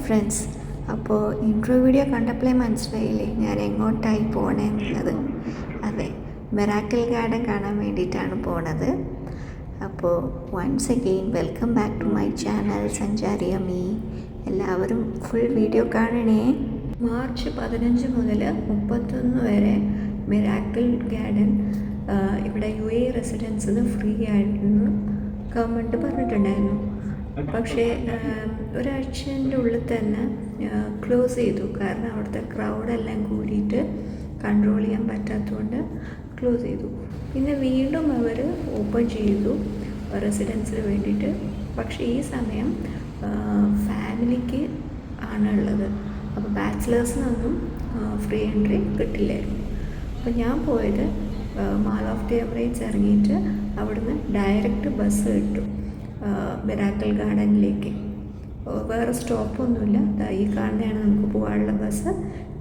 Friends, അപ്പോൾ intro video കണ്ടപ്പോഴേ മനസ്സിലായില്ലേ ഞാൻ എങ്ങോട്ടായി പോകണമെന്നുള്ളത്. അതെ, മിറാക്കിൾ ഗാർഡൻ കാണാൻ വേണ്ടിയിട്ടാണ് പോണത്. അപ്പോൾ once again welcome back to my channel Sanchari Ammi. എല്ലാവരും ഫുൾ വീഡിയോ കാണണേ. മാർച്ച് 15 മുതൽ 31 വരെ മിറാക്കിൾ ഗാർഡൻ ഇവിടെ UAE റെസിഡൻസിന് ഫ്രീ ആയിട്ടെന്ന് ഗവൺമെൻറ് പറഞ്ഞിട്ടുണ്ടായിരുന്നു. പക്ഷേ ഒരാഴ്ചൻ്റെ ഉള്ളിൽ തന്നെ ക്ലോസ് ചെയ്തു. കാരണം അവിടുത്തെ ക്രൗഡെല്ലാം കൂടിയിട്ട് കൺട്രോൾ ചെയ്യാൻ പറ്റാത്തതുകൊണ്ട് ക്ലോസ് ചെയ്തു. പിന്നെ വീണ്ടും അവർ ഓപ്പൺ ചെയ്തു റെസിഡൻസിന് വേണ്ടിയിട്ട്. പക്ഷേ ഈ സമയം ഫാമിലിക്ക് ആണുള്ളത്. അപ്പോൾ ബാച്ചിലേഴ്സിനൊന്നും ഫ്രീ എൻട്രി കിട്ടില്ലായിരുന്നു. അപ്പോൾ ഞാൻ പോയത് മാൾ ഓഫ് ദി എമിറേറ്റ്സ് ഇറങ്ങിയിട്ട് അവിടുന്ന് ഡയറക്റ്റ് ബസ് കിട്ടും മിറാക്കിൾ ഗാർഡനിലേക്ക്. വേറെ സ്റ്റോപ്പൊന്നുമില്ല. ഈ കാണുന്നതാണ് നമുക്ക് പോകാനുള്ള ബസ്.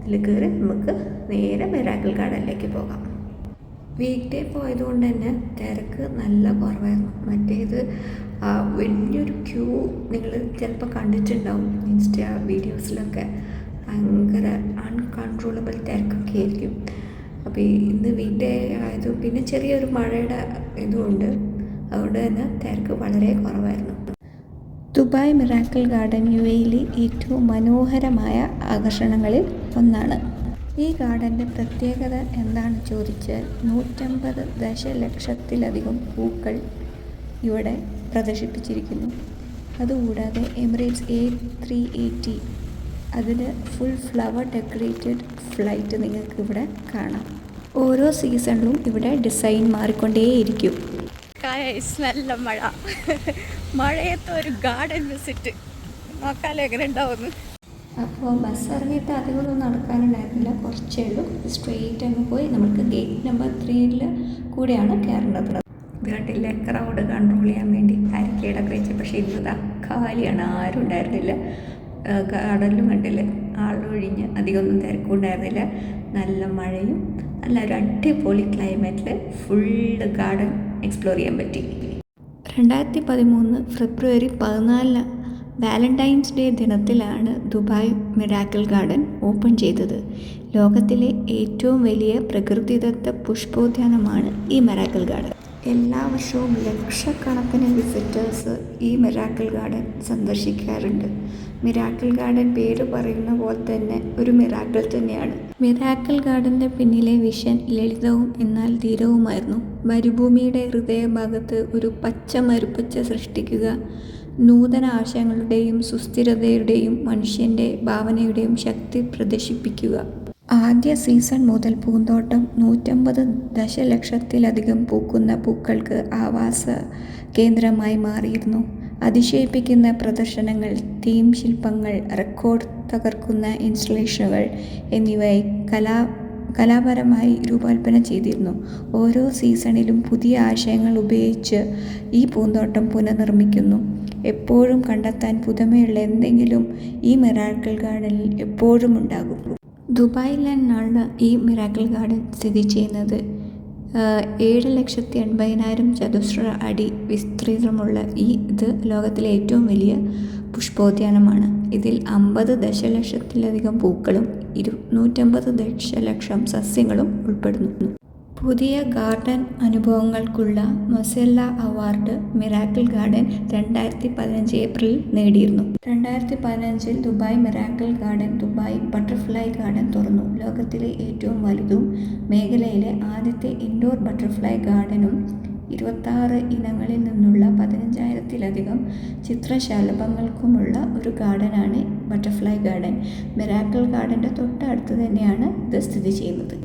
ഇതിൽ കയറി നമുക്ക് നേരെ മിറാക്കിൾ ഗാർഡനിലേക്ക് പോകാം. വീക്ക് ഡേ പോയതുകൊണ്ട് തന്നെ തിരക്ക് നല്ല കുറവായിരുന്നു. മറ്റേത് വലിയൊരു ക്യൂ നിങ്ങൾ ചിലപ്പോൾ കണ്ടിട്ടുണ്ടാവും ഇൻസ്റ്റാ വീഡിയോസിലൊക്കെ. ഭയങ്കര അൺകൺട്രോളബിൾ തിരക്കൊക്കെ ആയിരിക്കും. അപ്പോൾ ഇന്ന് വീക്ക് ഡേ ആയത്, പിന്നെ ചെറിയൊരു മഴയുടെ ഇതുമുണ്ട്. അതുകൊണ്ട് തന്നെ തിരക്ക് വളരെ കുറവായിരുന്നു. ദുബായ് മിറാക്കിൾ ഗാർഡൻ UAEയിലെ ഏറ്റവും മനോഹരമായ ആകർഷണങ്ങളിൽ ഒന്നാണ്. ഈ ഗാർഡൻ്റെ പ്രത്യേകത എന്താണെന്ന് ചോദിച്ചാൽ 150 ദശലക്ഷത്തിലധികം പൂക്കൾ ഇവിടെ പ്രദർശിപ്പിച്ചിരിക്കുന്നു. അതുകൂടാതെ എമിറേറ്റ്സ് A380 അതിന് ഫുൾ ഫ്ലവർ ഡെക്കറേറ്റഡ് ഫ്ലൈറ്റ് നിങ്ങൾക്ക് ഇവിടെ കാണാം. ഓരോ സീസണിലും ഇവിടെ ഡിസൈൻ മാറിക്കൊണ്ടേയിരിക്കും. നല്ല മഴയത്ത് ഒരു ഗാർഡൻ വിസിറ്റ് നോക്കാലോ എങ്ങനെ ഉണ്ടാവുന്നു. അപ്പോൾ ബസ് ഇറങ്ങിയിട്ട് അധികമൊന്നും നടക്കാനുണ്ടായിരുന്നില്ല, കുറച്ചേ ഉള്ളൂ. സ്ട്രെയിറ്റ് അങ്ങ് പോയി നമുക്ക് ഗേറ്റ് നമ്പർ 3 കൂടെയാണ് കയറേണ്ടത്. വീട്ടിലെ ക്രൗഡ് കൺട്രോൾ ചെയ്യാൻ വേണ്ടി ബാരിക്കേഡൊക്കെ വെച്ച്. പക്ഷേ ഇന്ന് കാലിയാണ്, ആരും ഉണ്ടായിരുന്നില്ല. ഗാർഡനിലും കണ്ടില്ല, ആളൊഴിഞ്ഞ് അധികമൊന്നും തിരക്കും ഉണ്ടായിരുന്നില്ല. നല്ല മഴയും നല്ലൊരു അടിപൊളി ക്ലൈമറ്റിൽ ഫുള്ള് ഗാർഡൻ എക്സ്പ്ലോർ ചെയ്യാൻ പറ്റി. 2013 ഫെബ്രുവരി 14 വാലന്റൈൻസ് ഡേ ദിനത്തിലാണ് ദുബായ് മിറാക്കിൾ ഗാർഡൻ ഓപ്പൺ ചെയ്തത്. ലോകത്തിലെ ഏറ്റവും വലിയ പ്രകൃതിദത്ത പുഷ്പോദ്യാനമാണ് ഈ മിറാക്കിൾ ഗാർഡൻ. എല്ലാ വർഷവും ലക്ഷക്കണക്കിന് വിസിറ്റേഴ്സ് ഈ മിറാക്കിൾ ഗാർഡൻ സന്ദർശിക്കാറുണ്ട്. മിറാക്കിൾ ഗാർഡൻ പേര് പറയുന്ന പോലെ തന്നെ ഒരു മിറാക്കിൾ തന്നെയാണ്. മിറാക്കിൾ ഗാർഡൻ്റെ പിന്നിലെ വിഷൻ ലളിതവും എന്നാൽ ധീരവുമായിരുന്നു. മരുഭൂമിയുടെ ഹൃദയഭാഗത്ത് ഒരു പച്ച മരുപ്പച്ച സൃഷ്ടിക്കുക, നൂതന ആശയങ്ങളുടെയും സുസ്ഥിരതയുടെയും മനുഷ്യൻ്റെ ഭാവനയുടെയും ശക്തി പ്രദർശിപ്പിക്കുക. ആദ്യ സീസൺ മുതൽ പൂന്തോട്ടം 150 ദശലക്ഷത്തിലധികം പൂക്കുന്ന പൂക്കൾക്ക് ആവാസ കേന്ദ്രമായി മാറിയിരുന്നു. അതിശയിപ്പിക്കുന്ന പ്രദർശനങ്ങൾ, തീം ശില്പങ്ങൾ, റെക്കോർഡ് തകർക്കുന്ന ഇൻസ്റ്റലേഷനുകൾ എന്നിവയായി കലാപരമായി രൂപകൽപ്പന ചെയ്തിരുന്നു. ഓരോ സീസണിലും പുതിയ ആശയങ്ങൾ ഉപയോഗിച്ച് ഈ പൂന്തോട്ടം പുനർനിർമ്മിക്കുന്നു. എപ്പോഴും കണ്ടെത്താൻ പുതുമയുള്ള എന്തെങ്കിലും ഈ മിറാക്കിൾ ഗാർഡനിൽ എപ്പോഴും ഉണ്ടാകും. ദുബായിലാണ് ഈ മിറാക്കിൾ ഗാർഡൻ സ്ഥിതി ചെയ്യുന്നത്. 7,80,000 ചതുശ്ര അടി വിസ്തീർണമുള്ള ഇത് ലോകത്തിലെ ഏറ്റവും വലിയ പുഷ്പോദ്യാനമാണ്. ഇതിൽ 50 ദശലക്ഷത്തിലധികം പൂക്കളും 150 ദശലക്ഷം സസ്യങ്ങളും ഉൾപ്പെടുന്നു. പുതിയ ഗാർഡൻ അനുഭവങ്ങൾക്കുള്ള മൊസെല്ല അവാർഡ് മിറാക്കിൾ ഗാർഡൻ 2015 ഏപ്രിലിൽ നേടിയിരുന്നു. 2015 Dubai miracle garden Dubai butterfly garden തുറന്നു. ലോകത്തിലെ ഏറ്റവും വലുതും മേഖലയിലെ ആദ്യത്തെ ഇൻഡോർ ബട്ടർഫ്ലൈ ഗാർഡനും 26 ഇനങ്ങളിൽ നിന്നുള്ള 15,000-ലധികം ചിത്രശലഭങ്ങൾക്കുമുള്ള ഒരു ഗാർഡനാണ് ബട്ടർഫ്ലൈ ഗാർഡൻ. മിറാക്കിൾ ഗാർഡൻ്റെ തൊട്ടടുത്ത് തന്നെയാണ് ഇത് സ്ഥിതി ചെയ്യുന്നത്.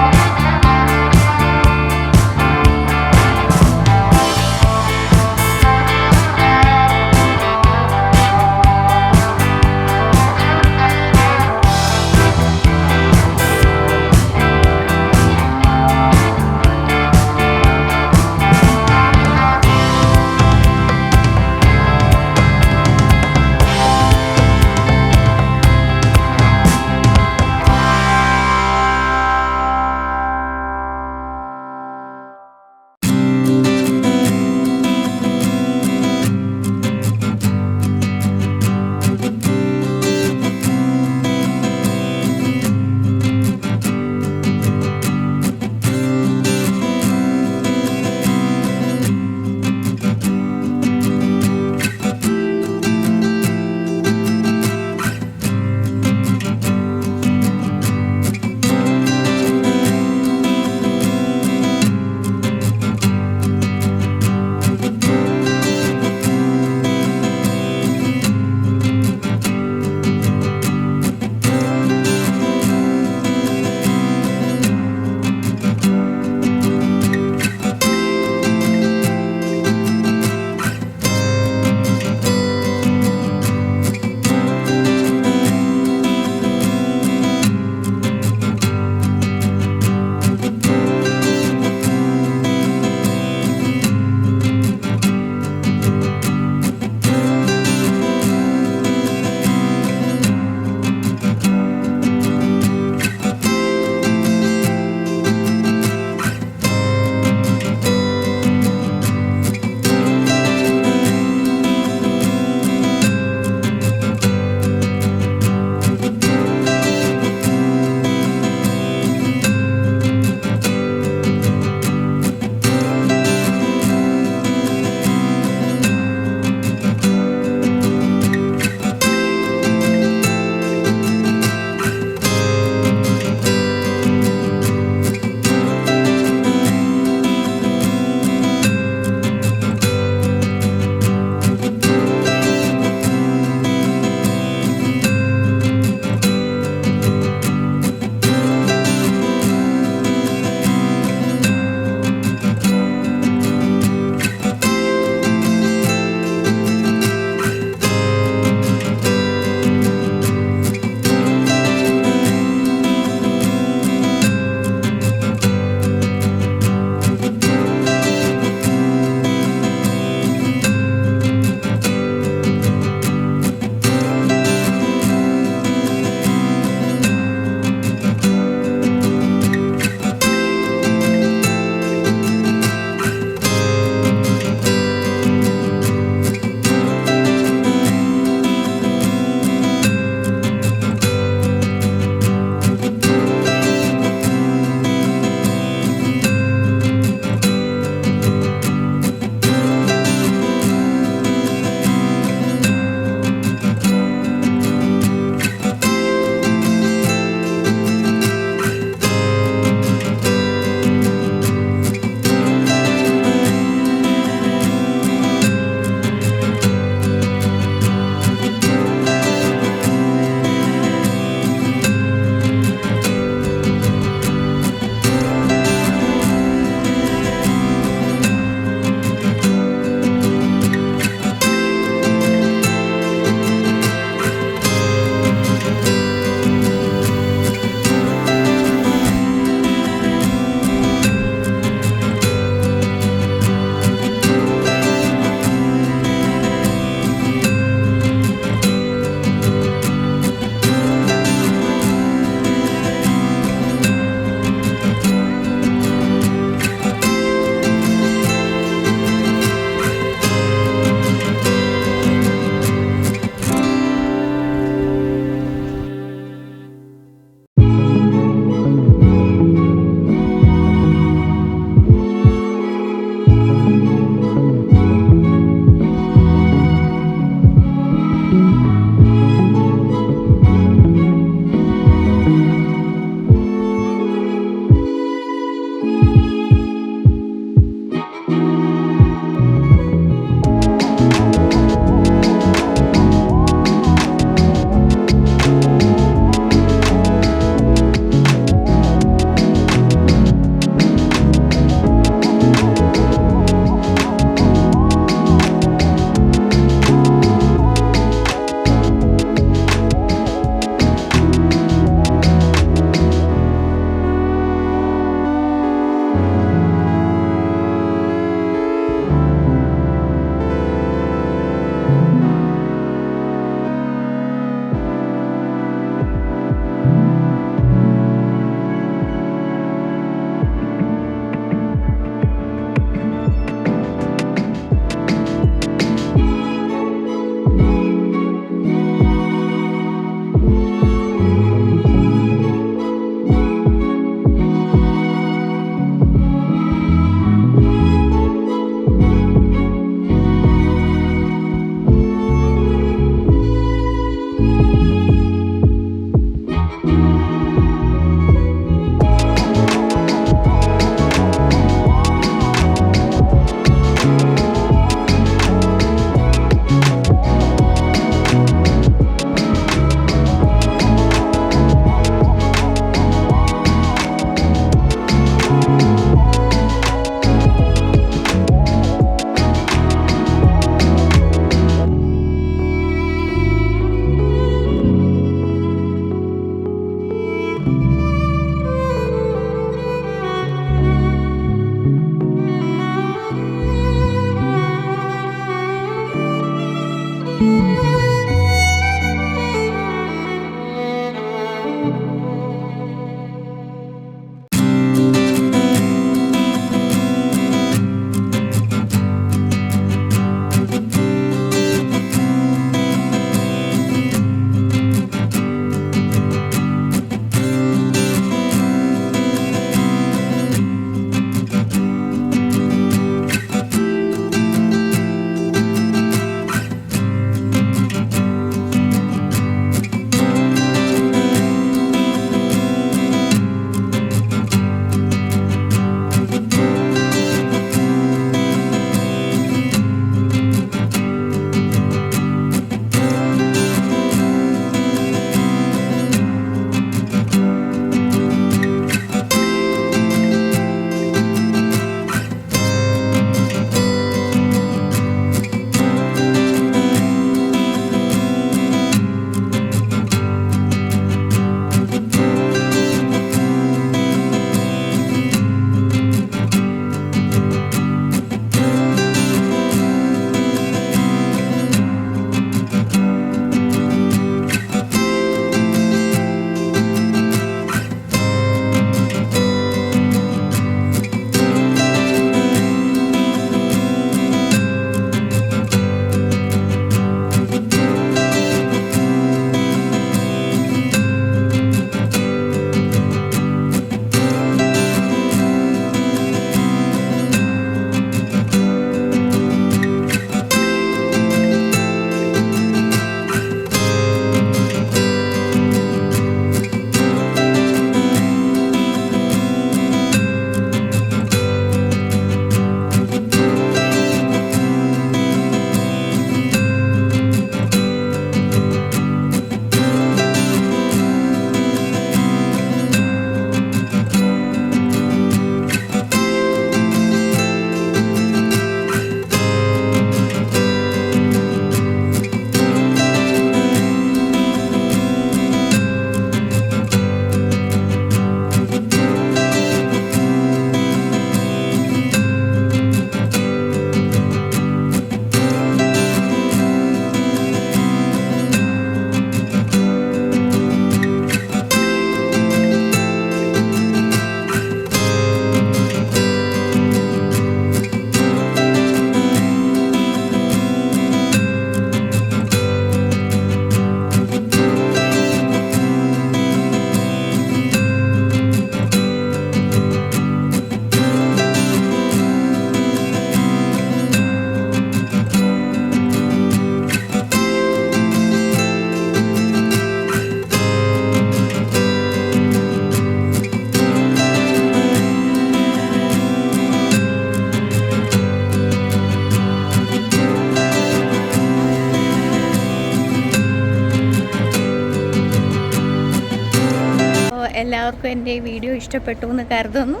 എല്ലാവർക്കും എൻ്റെ ഈ വീഡിയോ ഇഷ്ടപ്പെട്ടു എന്ന് കരുതുന്നു.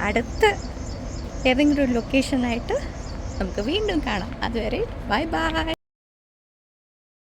അടുത്ത ഏതെങ്കിലും ഒരു ലൊക്കേഷനായിട്ട് നമുക്ക് വീണ്ടും കാണാം. അതുവരെ ബൈ ബൈ.